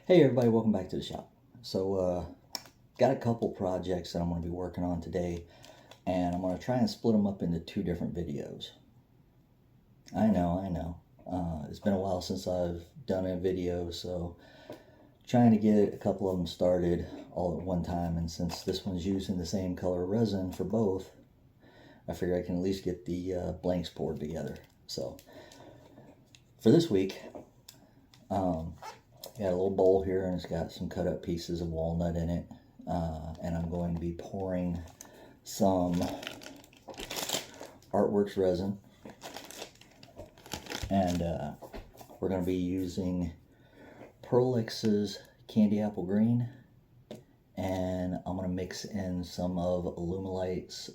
Hey everybody, welcome back to the shop. So got a couple projects that I'm going to be working on today, and I'm going to try and split them up into two different videos. I know. It's been a while since I've done a video, so trying to get a couple of them started all at one time, and since this one's using the same color resin for both, I figure I can at least get the blanks poured together. So for this week, got a little bowl here, and it's got some cut up pieces of walnut in it, and I'm going to be pouring some Artworks resin, and we're going to be using Pearlix's Candy Apple Green, and I'm going to mix in some of Alumilite's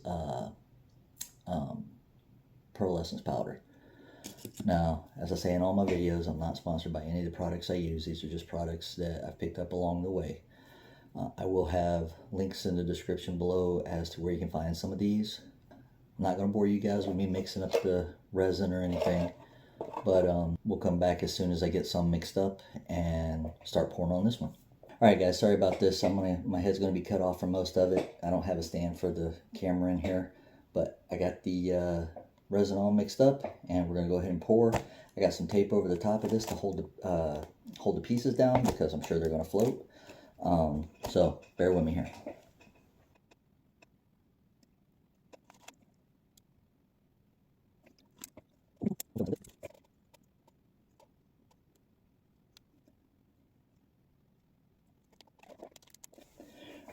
pearlescence powder. Now, as I say in all my videos, I'm not sponsored by any of the products I use. These are just products that I've picked up along the way. I will have links in the description below as to where you can find some of these. I'm not going to bore you guys with me mixing up the resin or anything, but we'll come back as soon as I get some mixed up and start pouring on this one. Alright guys, sorry about this. My head's going to be cut off for most of it. I don't have a stand for the camera in here, but I got the resin all mixed up, and we're going to go ahead and pour. I got some tape over the top of this to hold the pieces down because I'm sure they're going to float. So bear with me here.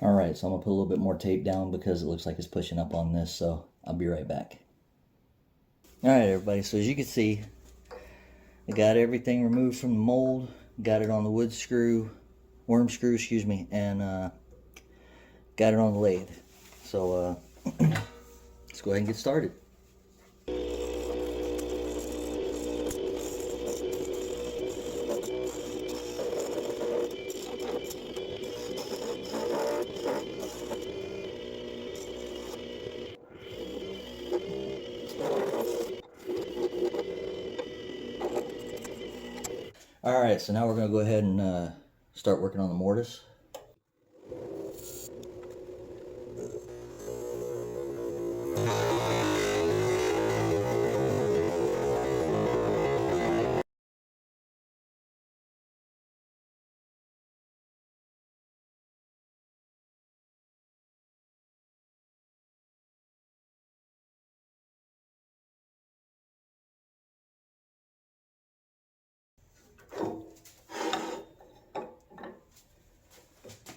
Alright, so I'm going to put a little bit more tape down because it looks like it's pushing up on this, so I'll be right back. Alright everybody, so as you can see, I got everything removed from the mold, got it on the wood screw, worm screw, excuse me, and got it on the lathe. So let's go ahead and get started. Alright, so now we're going to go ahead and start working on the mortise.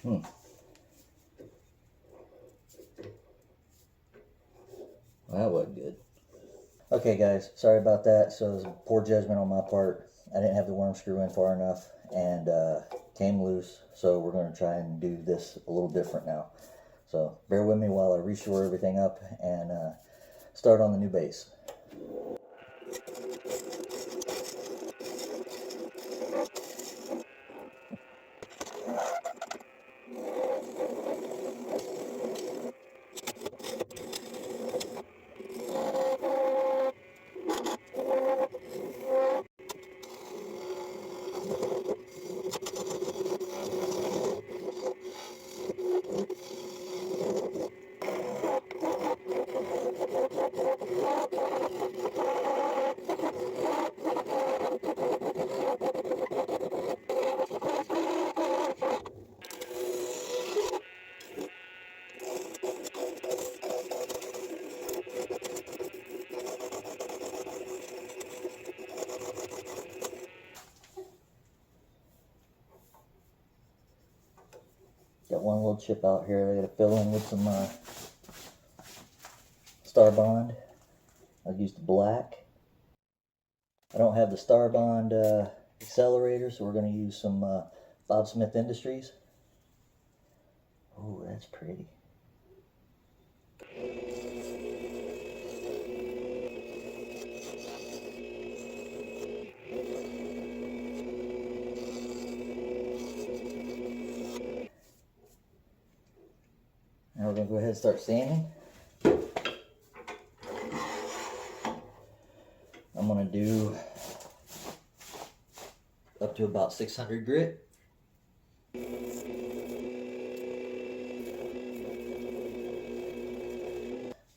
Well, that wasn't good. Okay guys, sorry about that. So it was poor judgment on my part. I didn't have the worm screw in far enough, and came loose. So we're going to try and do this a little different now. So bear with me while I reshore everything up and start on the new base. Got one little chip out here I got to fill in with some Star Bond. I've used the black. I don't have the Star Bond accelerator, so we're going to use some Bob Smith Industries. Oh, that's pretty. Now we're going to go ahead and start sanding. I'm going to do up to about 600 grit. Gonna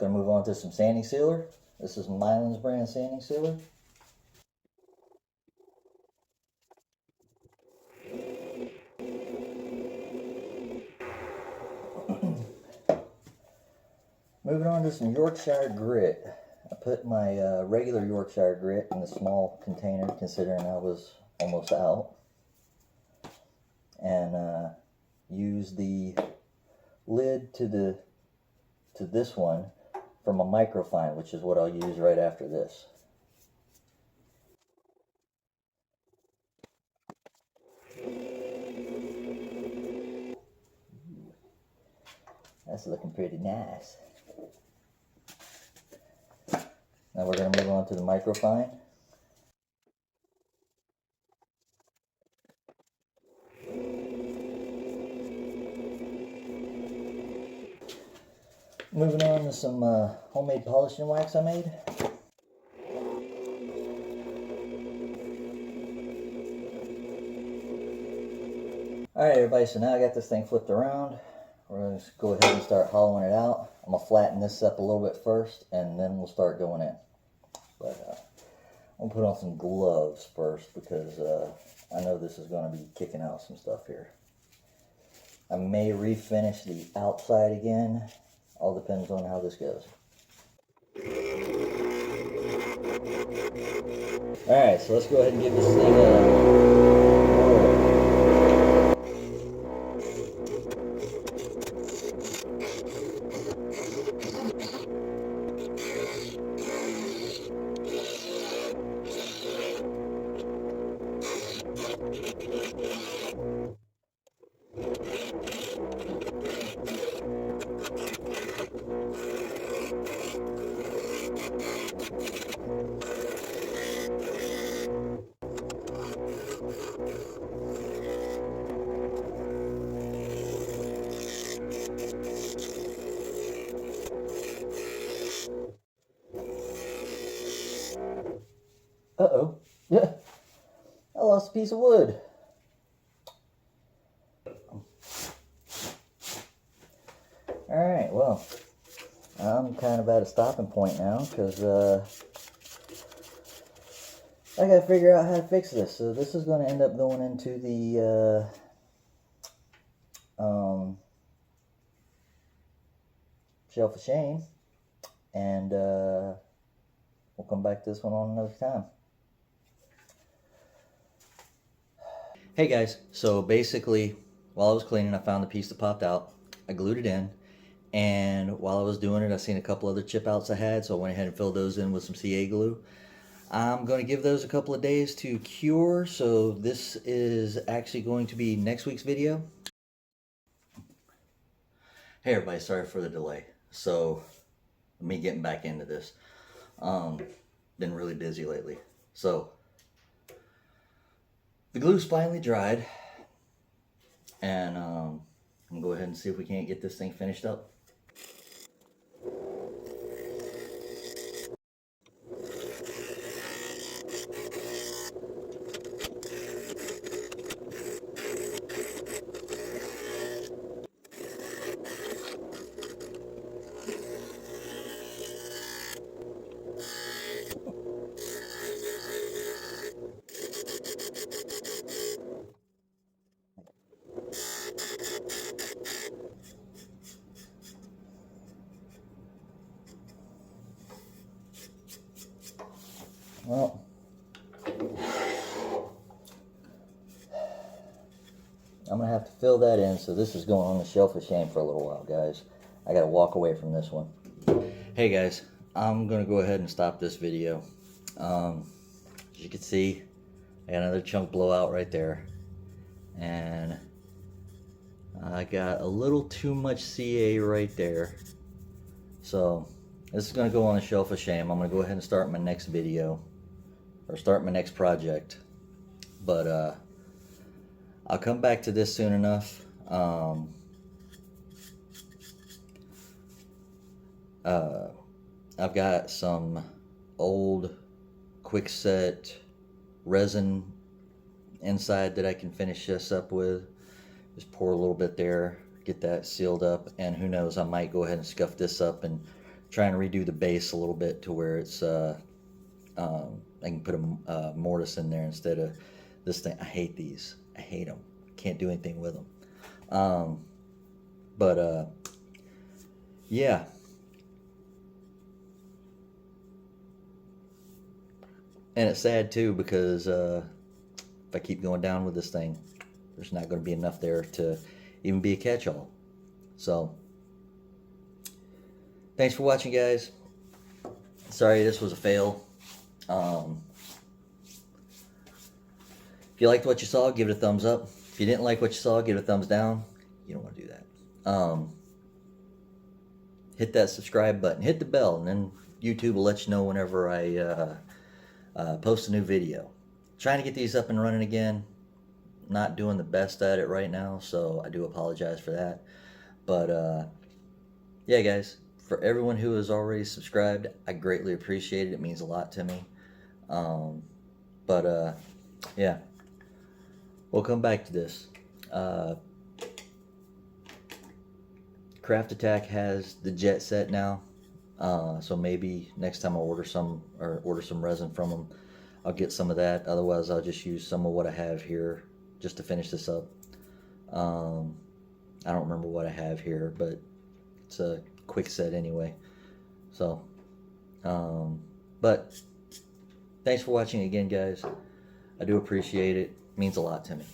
move on to some sanding sealer. This is Mylan's brand sanding sealer. Moving on to some Yorkshire grit. I put my regular Yorkshire grit in a small container, considering I was almost out, and use the lid to this one from a microfine, which is what I'll use right after this. That's looking pretty nice. Now we're going to move on to the microfine. Moving on to some homemade polishing wax I made. Alright everybody, so now I got this thing flipped around. We're going to go ahead and start hollowing it out. I'm going to flatten this up a little bit first, and then we'll start going in. But I'm going to put on some gloves first, because I know this is going to be kicking out some stuff here. I may refinish the outside again. All depends on how this goes. Alright, so let's go ahead and give this thing a whirl. Uh-oh. Yeah. I lost a piece of wood. Alright, well, I'm kind of at a stopping point now, because I gotta figure out how to fix this. So this is going to end up going into the shelf of shame, and we'll come back to this one on another time. Hey guys, so basically while I was cleaning, I found the piece that popped out. I glued it in, and while I was doing it, I seen a couple other chip outs I had, so I went ahead and filled those in with some CA glue. I'm going to give those a couple of days to cure, so this is actually going to be next week's video. Hey everybody, sorry for the delay. So, me getting back into this. Been really busy lately. So, the glue's finally dried, and I'm going to go ahead and see if we can't get this thing finished up. Well, I'm going to have to fill that in, so this is going on the shelf of shame for a little while, guys. I got to walk away from this one. Hey guys, I'm going to go ahead and stop this video. As you can see, I got another chunk blowout right there. And I got a little too much CA right there. So, this is going to go on the shelf of shame. I'm going to go ahead and start my next video, or start my next project. But I'll come back to this soon enough. I've got some old quickset resin inside that I can finish this up with. Just pour a little bit there, get that sealed up, and who knows, I might go ahead and scuff this up and try and redo the base a little bit to where it's I can put a mortise in there instead of this thing. I hate these. I hate them. Can't do anything with them. Yeah. And it's sad too because if I keep going down with this thing, there's not going to be enough there to even be a catch-all. So, thanks for watching, guys. Sorry this was a fail. If you liked what you saw, give it a thumbs up. If you didn't like what you saw, give it a thumbs down. You don't want to do that. Hit that subscribe button. Hit the bell, and then YouTube will let you know whenever I post a new video. Trying to get these up and running again. Not doing the best at it right now, so I do apologize for that. But yeah, guys, for everyone who has already subscribed, I greatly appreciate it. It means a lot to me. Yeah, we'll come back to this. Craft Attack has the jet set now, so maybe next time I order some resin from them, I'll get some of that. Otherwise, I'll just use some of what I have here just to finish this up. I don't remember what I have here, but it's a quick set anyway. So, but thanks for watching again, guys. I do appreciate it. It means a lot to me.